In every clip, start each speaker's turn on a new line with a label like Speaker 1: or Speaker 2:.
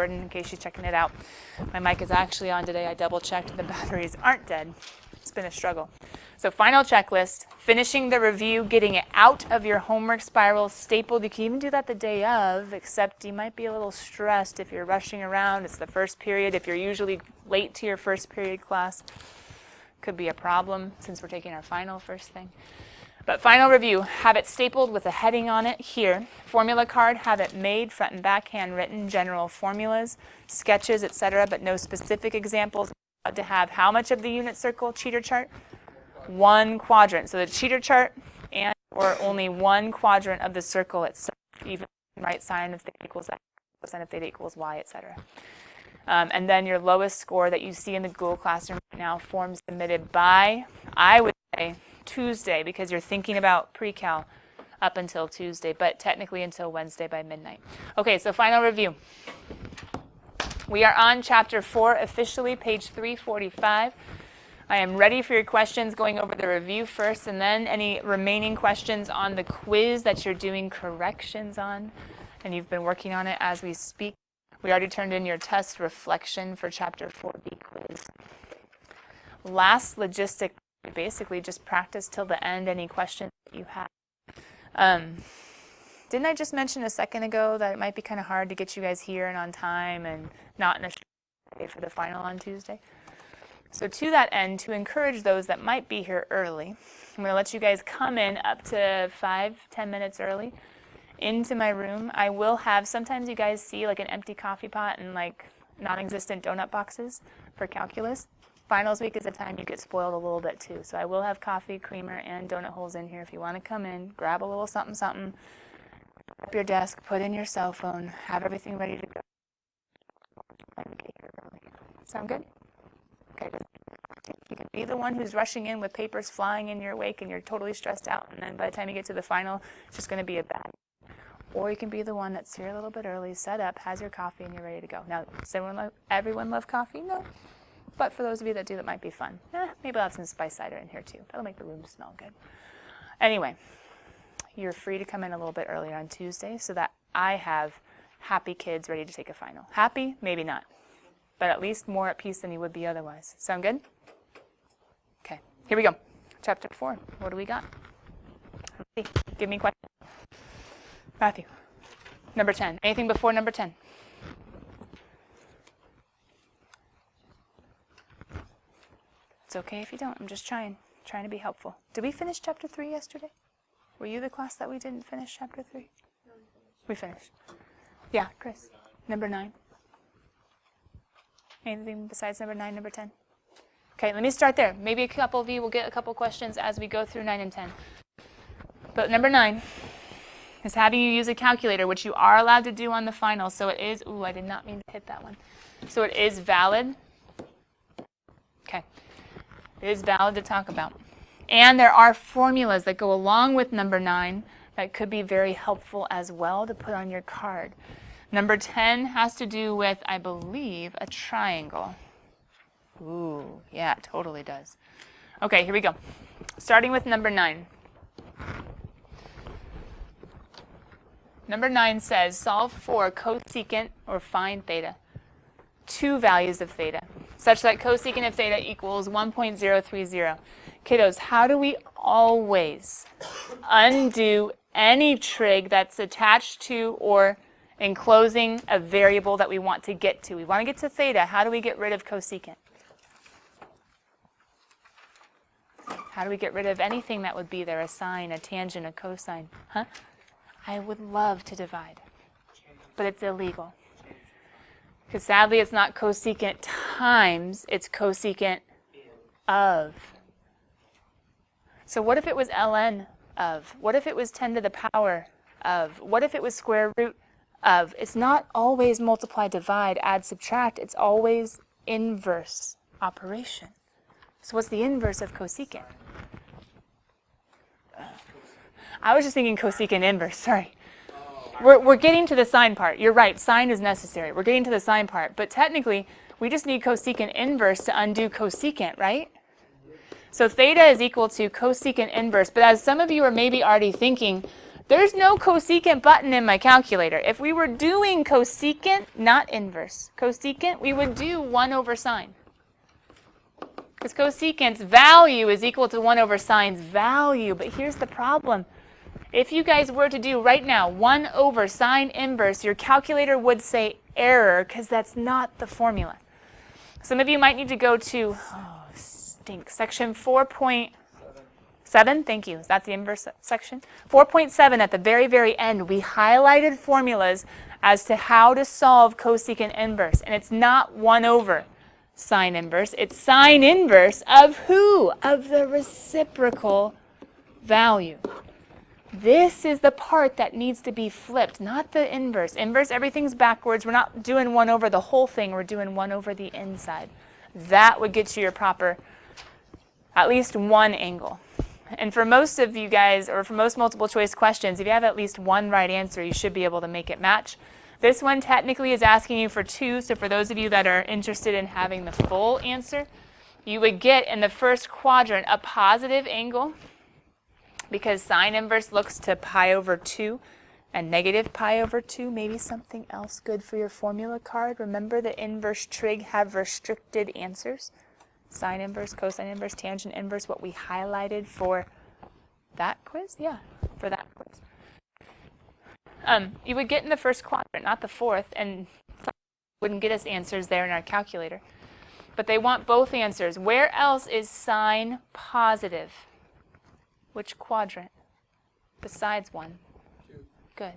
Speaker 1: Jordan, in case she's checking it out. My mic is actually on today. I double-checked and the batteries aren't dead. It's been a struggle. So final checklist, finishing the review, getting it out of your homework spiral, stapled. You can even do that the day of, except you might be a little stressed if you're rushing around. It's the first period. If you're usually late to your first period class, could be a problem since we're taking our final first thing. But final review, have it stapled with a heading on it here. Formula card, have it made, front and back, handwritten, general formulas, sketches, etc., but no specific examples. To have how much of the unit circle cheater chart? 1 quadrant. So the cheater chart and or only 1 quadrant of the circle itself, even right sine if theta equals x, cosine if theta equals y, etc. And then your lowest score that you see in the Google Classroom right now, form submitted by, I would say, Tuesday, because you're thinking about pre-cal up until Tuesday, but technically until Wednesday by midnight. Okay, so final review. We are on chapter 4 officially, page 345. I am ready for your questions, going over the review first, and then any remaining questions on the quiz that you're doing corrections on, and you've been working on it as we speak. We already turned in your test reflection for chapter 4B quiz. Last logistic, basically just practice till the end any questions that you have. Didn't I just mention a second ago that it might be kind of hard to get you guys here and on time and not in a day for the final on Tuesday? So to that end, to encourage those that might be here early, I'm going to let you guys come in up to 5-10 minutes early into my room. I will have, sometimes you guys see like an empty coffee pot and like non-existent donut boxes for calculus. Finals week is the time you get spoiled a little bit too. So I will have coffee, creamer, and donut holes in here if you want to come in, grab a little something, something, up your desk, put in your cell phone, have everything ready to go. Sound good? Okay. You can be the one who's rushing in with papers flying in your wake and you're totally stressed out, and then by the time you get to the final, it's just going to be a bad. Or you can be the one that's here a little bit early, set up, has your coffee, and you're ready to go. Now, does everyone love coffee? No. But for those of you that do, that might be fun. Maybe I'll have some spice cider in here too. That'll make the room smell good. Anyway, you're free to come in a little bit earlier on Tuesday so that I have happy kids ready to take a final. Happy? Maybe not. But at least more at peace than you would be otherwise. Sound good? Okay, here we go. Chapter 4. What do we got? Give me a question. Matthew. Number 10. Anything before number 10? It's okay if you don't. I'm just trying to be helpful. Did we finish chapter 3 yesterday? Were you the class that we didn't finish chapter 3? No, we finished. Yeah, Chris. Number 9. Anything besides number 9, number 10? Okay, let me start there. Maybe a couple of you will get a couple questions as we go through 9 and 10. But number 9 is having you use a calculator, which you are allowed to do on the final. So it is, I did not mean to hit that one. So it is valid. Okay. It is valid to talk about. And there are formulas that go along with number 9 that could be very helpful as well to put on your card. Number 10 has to do with, I believe, a triangle. Ooh, yeah, it totally does. Okay, here we go. Starting with number 9. Number 9 says, solve for cosecant or find theta. 2 values of theta, such that cosecant of theta equals 1.030. Kiddos, how do we always undo any trig that's attached to or enclosing a variable that we want to get to? We want to get to theta. How do we get rid of cosecant? How do we get rid of anything that would be there? A sine, a tangent, a cosine? Huh? I would love to divide, but it's illegal. Because sadly, it's not cosecant times, it's cosecant of. So what if it was ln of? What if it was 10 to the power of? What if it was square root of? It's not always multiply, divide, add, subtract. It's always inverse operation. So what's the inverse of cosecant? I was just thinking cosecant inverse, sorry. We're getting to the sine part. You're right, sine is necessary. We're getting to the sine part. But technically, we just need cosecant inverse to undo cosecant, right? So theta is equal to cosecant inverse. But as some of you are maybe already thinking, There's no cosecant button in my calculator. If we were doing cosecant, not inverse, cosecant, we would do 1 over sine. Because cosecant's value is equal to 1 over sine's value. But here's the problem. If you guys were to do right now 1 over sine inverse, your calculator would say error because that's not the formula. Some of you might need to go to, section 4.7. Thank you. Is that the inverse section? 4.7 at the very, very end, we highlighted formulas as to how to solve cosecant inverse. And it's not 1 over sine inverse. It's sine inverse of who? Of the reciprocal value. This is the part that needs to be flipped, not the inverse. Inverse, everything's backwards. We're not doing 1 over the whole thing. We're doing 1 over the inside. That would get you your proper, at least one angle. And for most of you guys, or for most multiple choice questions, if you have at least one right answer, you should be able to make it match. This one technically is asking you for 2, so for those of you that are interested in having the full answer, you would get in the first quadrant a positive angle because sine inverse looks to pi over 2 and negative pi over 2. Maybe something else good for your formula card. Remember the inverse trig have restricted answers. Sine inverse, cosine inverse, tangent inverse, what we highlighted for that quiz? Yeah, for that quiz. You would get in the first quadrant, not the fourth, and wouldn't get us answers there in our calculator. But they want both answers. Where else is sine positive? Which quadrant? Besides 1.
Speaker 2: 2.
Speaker 1: Good.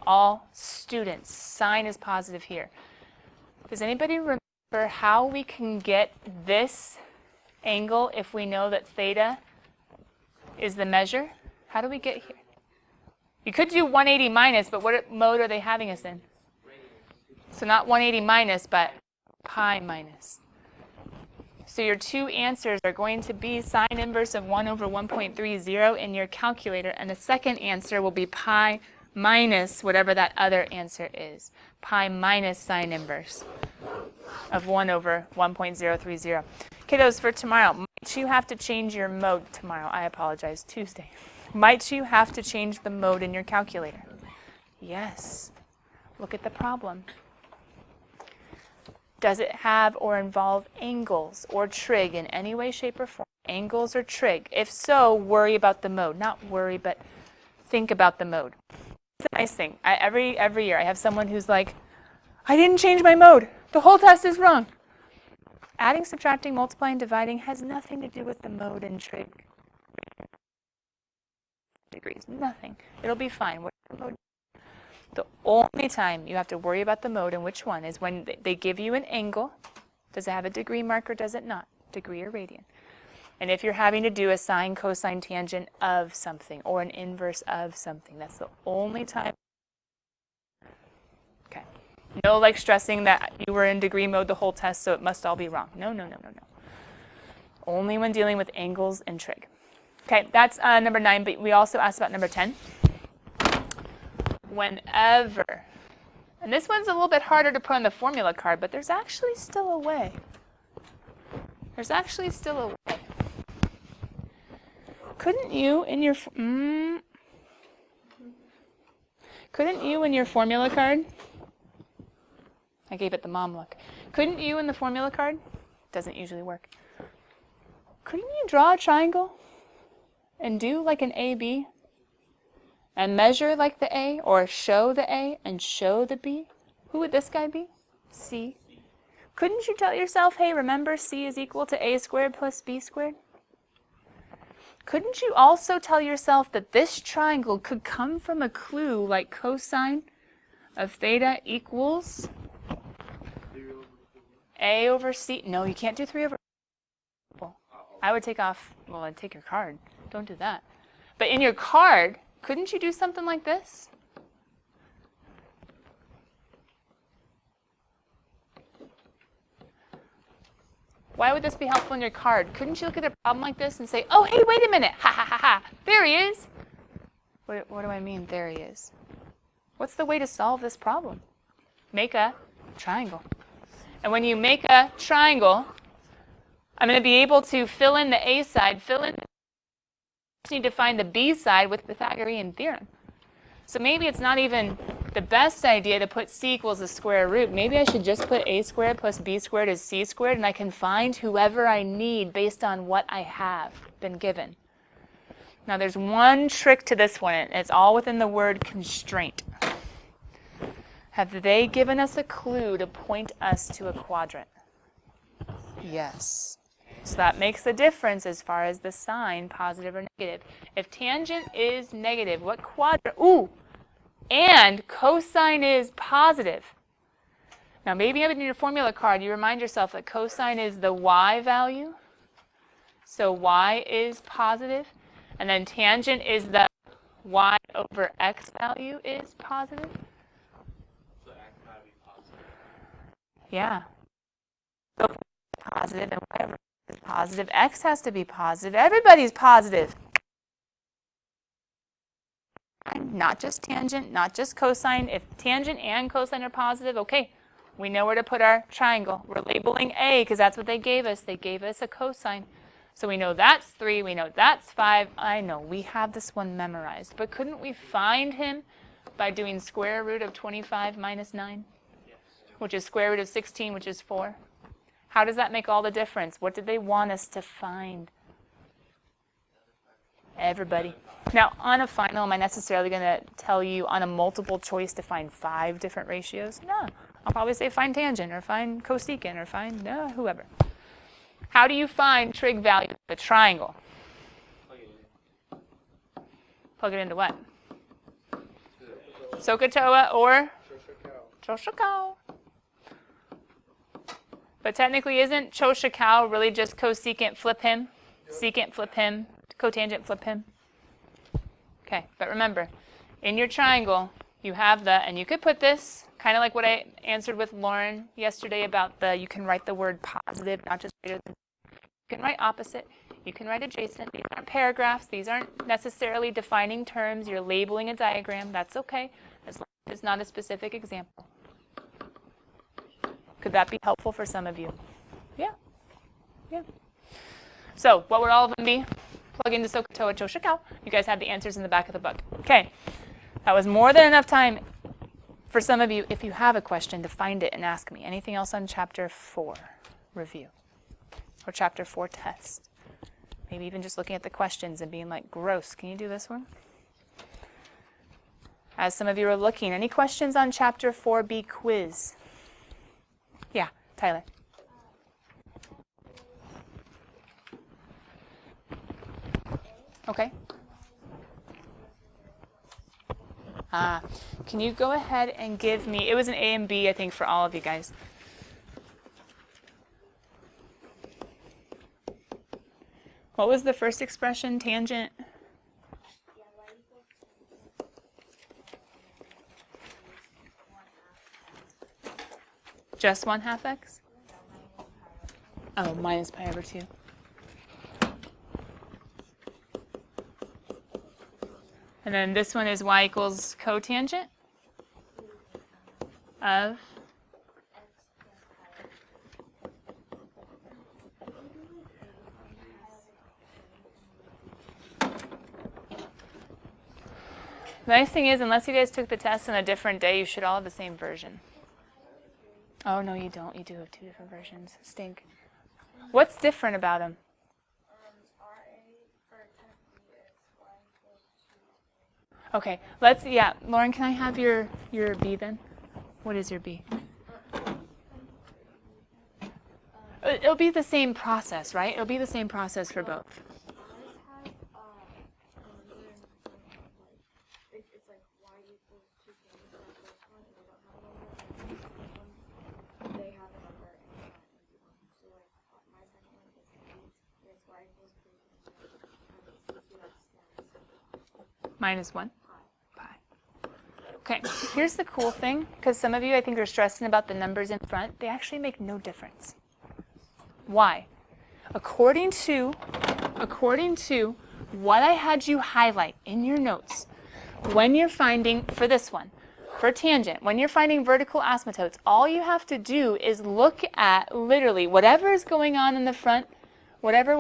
Speaker 1: All students. Sine is positive here. Does anybody remember how we can get this angle if we know that theta is the measure? How do we get here? You could do 180 minus, but what mode are they having us in? So not 180 minus, but pi minus. So your 2 answers are going to be sine inverse of 1 over 1.30 in your calculator, and the second answer will be pi minus whatever that other answer is. Pi minus sine inverse of 1 over 1.030. Kiddos, for tomorrow, might you have to change your mode tomorrow? I apologize, Tuesday. Might you have to change the mode in your calculator? Yes. Look at the problem. Does it have or involve angles or trig in any way, shape, or form? Angles or trig? If so, worry about the mode. Not worry, but think about the mode. It's a nice thing. Every year I have someone who's like, I didn't change my mode. The whole test is wrong. Adding, subtracting, multiplying, dividing has nothing to do with the mode and trig. Degrees, nothing. It'll be fine. The only time you have to worry about the mode and which one is when they give you an angle. Does it have a degree mark or does it not? Degree or radian. And if you're having to do a sine, cosine, tangent of something or an inverse of something, that's the only time. Okay. No like stressing that you were in degree mode the whole test, so it must all be wrong. No. Only when dealing with angles and trig. Okay, that's number 9, but we also asked about number 10. Whenever, and this one's a little bit harder to put on the formula card, but there's actually still a way. Couldn't you in your formula card? I gave it the mom look. Couldn't you in the formula card? Doesn't usually work. Couldn't you draw a triangle and do like an AB and measure like the A, or show the A and show the B? Who would this guy be? C. Couldn't you tell yourself, hey, remember C is equal to A squared plus B squared? Couldn't you also tell yourself that this triangle could come from a clue like cosine of theta equals A over C? No, you can't do 3 over. I would take off, well, I'd take your card. Don't do that. But in your card, couldn't you do something like this? Why would this be helpful in your card? Couldn't you look at a problem like this and say, oh, hey, wait a minute. Ha, ha, ha, ha. There he is. What do I mean, there he is? What's the way to solve this problem? Make a triangle. And when you make a triangle, I'm going to be able to fill in the A side, fill in. Just need to find the B side with Pythagorean theorem. So maybe it's not even the best idea to put c equals the square root. Maybe I should just put a squared plus b squared is c squared, and I can find whoever I need based on what I have been given. Now there's one trick to this one, and it's all within the word constraint. Have they given us a clue to point us to a quadrant? Yes. So that makes a difference as far as the sign, positive or negative. If tangent is negative, what quadrant? Ooh! And cosine is positive. Now maybe in your formula card you remind yourself that cosine is the y value. So y is positive. And then tangent is the y over x value is positive.
Speaker 2: So x gotta be positive.
Speaker 1: Yeah. So positive and y over x is positive. X has to be positive. Everybody's positive. Not just tangent, not just cosine. If tangent and cosine are positive, okay, we know where to put our triangle. We're labeling A because that's what they gave us. They gave us a cosine. So we know that's 3, we know that's 5. I know, we have this one memorized. But couldn't we find him by doing square root of 25 minus 9? Yes. Which is square root of 16, which is 4. How does that make all the difference? What did they want us to find? Everybody. Now, on a final, am I necessarily going to tell you on a multiple choice to find 5 different ratios? No. I'll probably say find tangent or find cosecant or find whoever. How do you find trig value of a triangle? Plug it into what? SOHCAHTOA or? CHOSHCAHTOA. But technically, isn't CHOSHCAHTOA really just cosecant flip him? Secant flip him? Cotangent flip him? Okay, but remember, in your triangle, you have the, and you could put this, kind of like what I answered with Lauren yesterday about the, you can write the word positive, not just greater than. You can write opposite. You can write adjacent. These aren't paragraphs. These aren't necessarily defining terms. You're labeling a diagram. That's okay, as long as it's not a specific example. Could that be helpful for some of you? Yeah. Yeah. So, what would all of them be? Plug into SOHCAHTOA, CHOSHCAHTOA. You guys have the answers in the back of the book. Okay. That was more than enough time for some of you, if you have a question, to find it and ask me. Anything else on Chapter 4 review? Or Chapter 4 test? Maybe even just looking at the questions and being like, gross, can you do this one? As some of you are looking, any questions on Chapter 4B quiz? Yeah, Tyler. Okay. Can you go ahead and give me, it was an A and B, I think, for all of you guys. What was the first expression, tangent? Just 1/2 x? Oh, minus pi over 2. And then this one is y equals cotangent of the nice thing is, unless you guys took the test on a different day, you should all have the same version. Oh, no, you don't. You do have 2 different versions. Stink. What's different about them? Okay, yeah, Lauren, can I have your B then? What is your B? It'll be the same process, right? It'll be the same process for both. Minus 1? Pi. Okay, here's the cool thing, because some of you, I think, are stressing about the numbers in front. They actually make no difference. Why? According to what I had you highlight in your notes, when you're finding, for this one, for tangent, when you're finding vertical asymptotes, all you have to do is look at literally whatever is going on in the front, whatever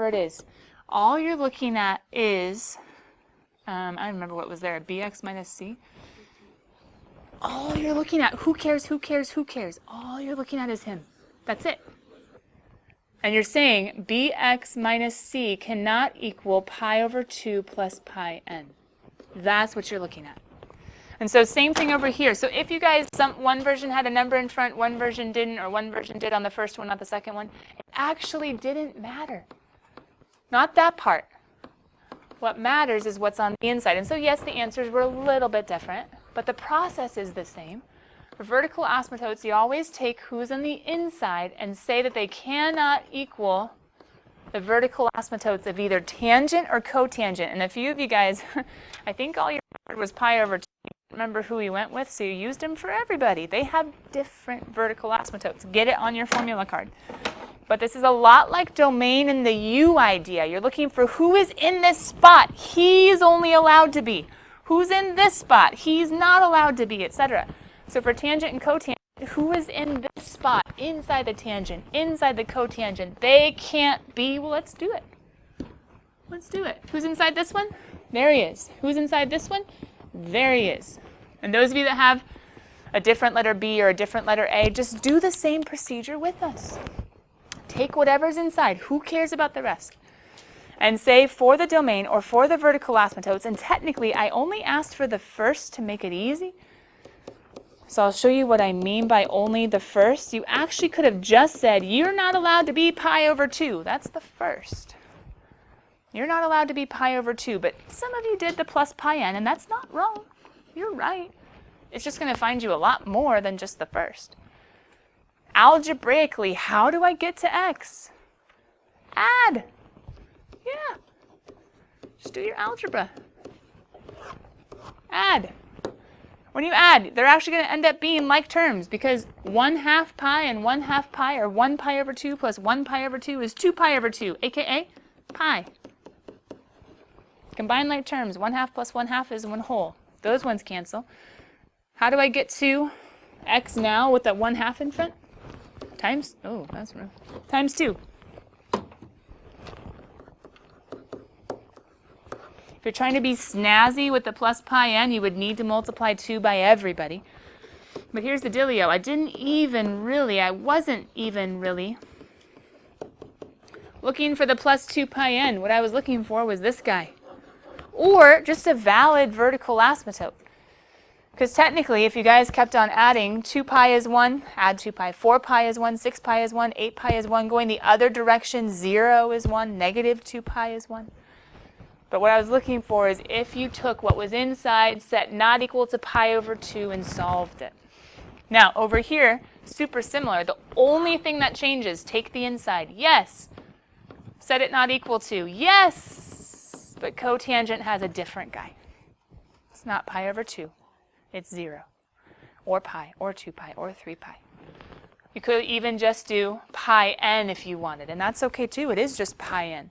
Speaker 1: it is. All you're looking at is I don't remember what was there, bx minus c. All you're looking at, who cares, who cares, who cares? All you're looking at is him. That's it. And you're saying bx minus c cannot equal pi over 2 plus pi n. That's what you're looking at. And so same thing over here. So if you guys, one version had a number in front, one version didn't, or one version did on the first one, not the second one, it actually didn't matter. Not that part. What matters is what's on the inside. And so yes, the answers were a little bit different, but the process is the same. For vertical asymptotes, you always take who's on the inside and say that they cannot equal the vertical asymptotes of either tangent or cotangent. And a few of you guys, I think all you remembered was pi over 2. Remember who we went with, so you used them for everybody. They have different vertical asymptotes. Get it on your formula card. But this is a lot like domain in the U idea. You're looking for who is in this spot. He's only allowed to be. Who's in this spot? He's not allowed to be, etc. So for tangent and cotangent, who is in this spot, inside the tangent, inside the cotangent? They can't be. Well, let's do it. Let's do it. Who's inside this one? There he is. Who's inside this one? There he is. And those of you that have a different letter B or a different letter A, just do the same procedure with us. Take whatever's inside. Who cares about the rest? And say for the domain or for the vertical asymptotes, and technically I only asked for the first to make it easy. So I'll show you what I mean by only the first. You actually could have just said, you're not allowed to be pi over 2. That's the first. You're not allowed to be pi over 2, but some of you did the plus pi n, and that's not wrong. You're right. It's just going to find you a lot more than just the first. Algebraically, how do I get to x? Add. Yeah. Just do your algebra. Add. When you add, they're actually going to end up being like terms because 1/2 pi and 1/2 pi, or 1 pi over 2 plus 1 pi over 2 is 2 pi over 2, aka pi. Combine like terms, 1/2 plus 1/2 is 1 whole. Those ones cancel. How do I get to x now with that 1/2 in front? Times, oh, that's rough. Times 2. If you're trying to be snazzy with the plus pi n, you would need to multiply 2 by everybody. But here's the dealio. I wasn't even really looking for the plus 2 pi n. What I was looking for was this guy. Or just a valid vertical asymptote. Because technically, if you guys kept on adding, 2 pi is 1, add 2 pi, 4 pi is 1, 6 pi is 1, 8 pi is 1, going the other direction, 0 is 1, negative 2 pi is 1. But what I was looking for is if you took what was inside, set not equal to pi over 2, and solved it. Now, over here, super similar. The only thing that changes, take the inside. Yes. Set it not equal to. Yes. But cotangent has a different guy. It's not pi over 2. It's 0. Or pi, or 2 pi, or 3 pi. You could even just do pi n if you wanted, and that's okay too. It is just pi n.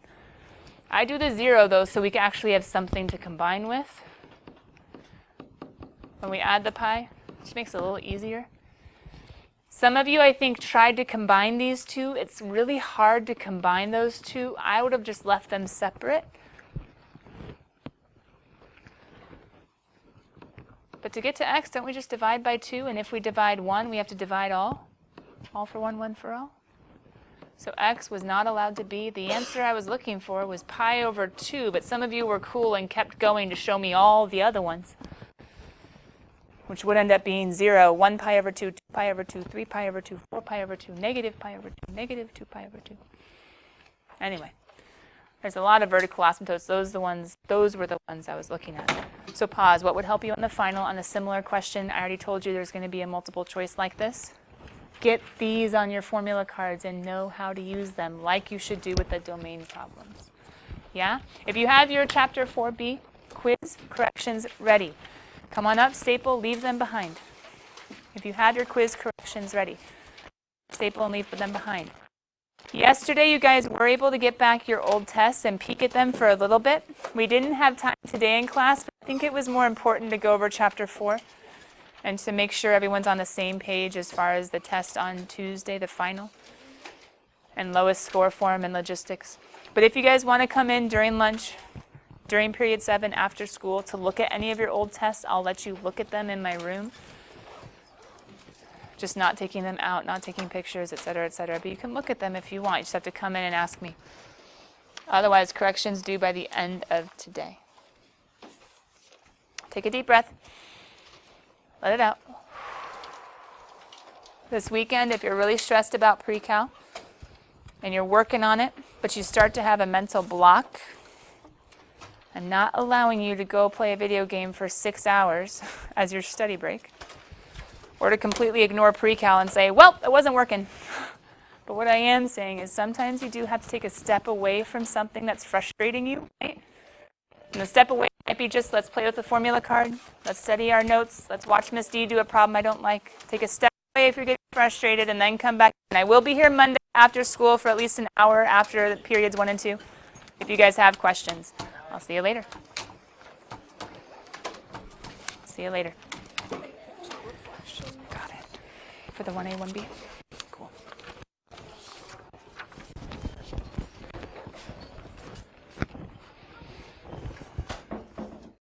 Speaker 1: I do the 0 though so we can actually have something to combine with. When we add the pi, it just makes it a little easier. Some of you, I think, tried to combine these two. It's really hard to combine those two. I would have just left them separate. But to get to x, don't we just divide by 2? And if we divide 1, we have to divide all. All for 1, 1 for all. So x was not allowed to be. The answer I was looking for was pi over 2, but some of you were cool and kept going to show me all the other ones, which would end up being 0, 1 pi over 2, 2 pi over 2, 3 pi over 2, 4 pi over 2, negative pi over 2, negative 2 pi over 2. Anyway, there's a lot of vertical asymptotes. Those were the ones I was looking at. So pause. What would help you on the final on a similar question? I already told you there's going to be a multiple choice like this. Get these on your formula cards and know how to use them like you should do with the domain problems. Yeah? If you have your chapter 4B quiz corrections ready, come on up, staple, leave them behind. If you have your quiz corrections ready, staple and leave them behind. Yesterday, you guys were able to get back your old tests and peek at them for a little bit. We didn't have time today in class, but I think it was more important to go over chapter 4 and to make sure everyone's on the same page as far as the test on Tuesday, the final, and lowest score form and logistics. But if you guys want to come in during lunch, during period 7 after school to look at any of your old tests, I'll let you look at them in my room. Just not taking them out, not taking pictures, et cetera, but you can look at them if you want. You just have to come in and ask me. Otherwise, corrections due by the end of today. Take a deep breath. Let it out. This weekend, if you're really stressed about pre-cal and you're working on it, but you start to have a mental block, I'm not allowing you to go play a video game for 6 hours as your study break, or to completely ignore pre-cal and say, well, it wasn't working. But what I am saying is sometimes you do have to take a step away from something that's frustrating you, right? And the step away might be just, let's play with the formula card, let's study our notes, let's watch Miss D do a problem I don't like. Take a step away if you're getting frustrated, and then come back. And I will be here Monday after school for at least an hour after periods 1 and 2, if you guys have questions. I'll see you later. See you later. Got it. For the 1A, 1B.